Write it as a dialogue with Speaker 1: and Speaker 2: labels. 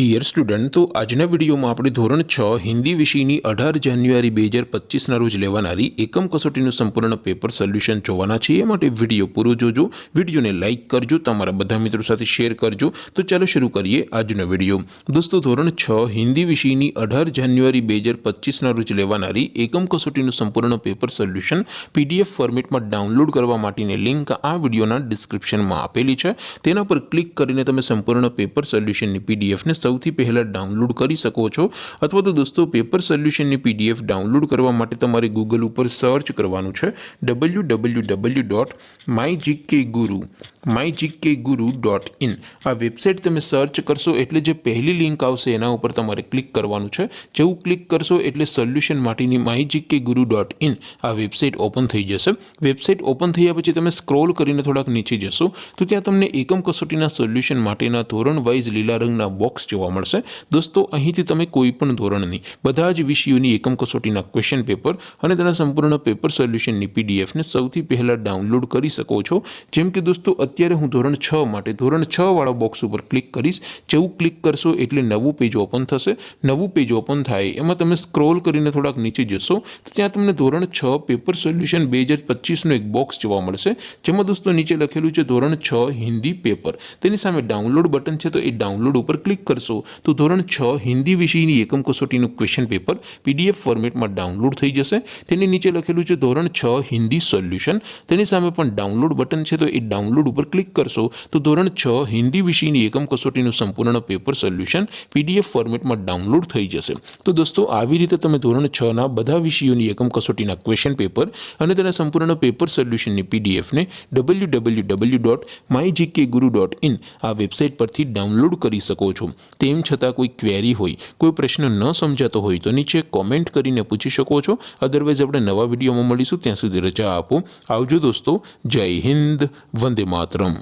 Speaker 1: Dear student, तो आजना video में આપણે ધોરણ 6 હિન્દી વિષયની 18 જાન્યુઆરી 2025 ના રોજ લેવાનારી એકમ કસોટીનું સંપૂર્ણ પેપર સોલ્યુશન જોવાના છે। એ માટે વિડિયો પૂરો જોજો, વિડિયોને લાઈક કરજો, તમારા બધા મિત્રો સાથે શેર કરજો। તો ચાલો શરૂ કરીએ આજનો વિડિયો। દોસ્તો, ધોરણ 6 હિન્દી વિષયની 18 જાન્યુઆરી 2025 ના રોજ લેવાનારી એકમ કસોટીનું સંપૂર્ણ પેપર સોલ્યુશન પીડીએફ ફોર્મેટમાં ડાઉનલોડ કરવા માટેની લિંક આ વિડિયોના ડિસ્ક્રિપ્શનમાં આપેલી છે। તેના પર ક્લિક કરીને તમે સંપૂર્ણ પેપર સોલ્યુશનની પીડીએફ ને સૌથી પહેલા डाउनलॉड कर सको छो। अथवा तो दोस्तों, पेपर सोल्यूशन की पीडीएफ डाउनलॉड करवा माटे तमारे गूगल पर सर्च करवानुं छे www.mygkguru.in। आ वेबसाइट तमे सर्च करशो एटले जे पहली लिंक आवशे एना उपर तमारे क्लिक करवानुं छे। जेवुं क्लिक करशो एटले सोल्यूशन माटेनी mygkguru.in आ वेबसाइट ओपन थई जशे। वेबसाइट ओपन थया पछी तमे स्क्रॉल करीने थोड़ाक नीचे जशो तो त्यां तमने एकम कसोटीना सोल्यूशन माटेना धोरण वाइज लीला रंगना बॉक्स जोवा मळशे। दोस्तों, અહીંથી તમે કોઈ પણ ધોરણની બધા જ વિષયોની એકમ કસોટીના ક્વેશ્ચન પેપર અને તેના સંપૂર્ણ પેપર સોલ્યુશનની પીડીએફ ને સૌથી પહેલા ડાઉનલોડ કરી શકો છો। જેમ કે દોસ્તો, અત્યારે હું ધોરણ 6 માટે ધોરણ 6 વાળા બોક્સ ઉપર ક્લિક કરીશ। જેવું ક્લિક કરશો એટલે નવું પેજ ઓપન થશે। નવું પેજ ઓપન થાય એમાં તમે સ્ક્રોલ કરીને થોડાક નીચે જશો તો ત્યાં તમને ધોરણ 6 પેપર સોલ્યુશન 2025 નો એક બોક્સ જોવા મળશે। જેમાં દોસ્તો નીચે લખેલું છે ધોરણ 6 હિન્દી પેપર। તેની સામે ડાઉનલોડ બટન છે, તો એ ડાઉનલોડ ઉપર ક્લિક કરશો तो ધોરણ 6 हिंदी विषयની એકમ કસોટીનું ક્વેશ્ચન પેપર પીડીએફ ફોર્મેટમાં ડાઉનલોડ થઈ જશે। તેની નીચે લખેલું છે ધોરણ 6 હિન્દી સોલ્યુશન। તેની સામે પણ ડાઉનલોડ બટન છે, તો એ ડાઉનલોડ ઉપર ક્લિક કરશો તો ધોરણ 6 હિન્દી વિષયની એકમ કસોટીનું સંપૂર્ણ પેપર સોલ્યુશન પીડીએફ ફોર્મેટમાં ડાઉનલોડ થઈ જશે। તો દોસ્તો, આવી રીતે તમે ધોરણ 6 ના બધા વિષયોની એકમ કસોટીના ક્વેશ્ચન પેપર અને તેના સંપૂર્ણ પેપર સોલ્યુશનની પીડીએફ ને www.mygkguru.in આ વેબસાઇટ પરથી ડાઉનલોડ કરી શકો છો। તેમ છતાં कोई क्वेरी होय, कोई प्रश्न न समझातो होय तो नीचे कॉमेंट करीने पूछी शको छो। अदरवाइज आपणे नवा विडियो में मळीशुं, त्यां सुधी रजा आपो। आवजो दोस्तों। जय हिंद, वंदे मातरम।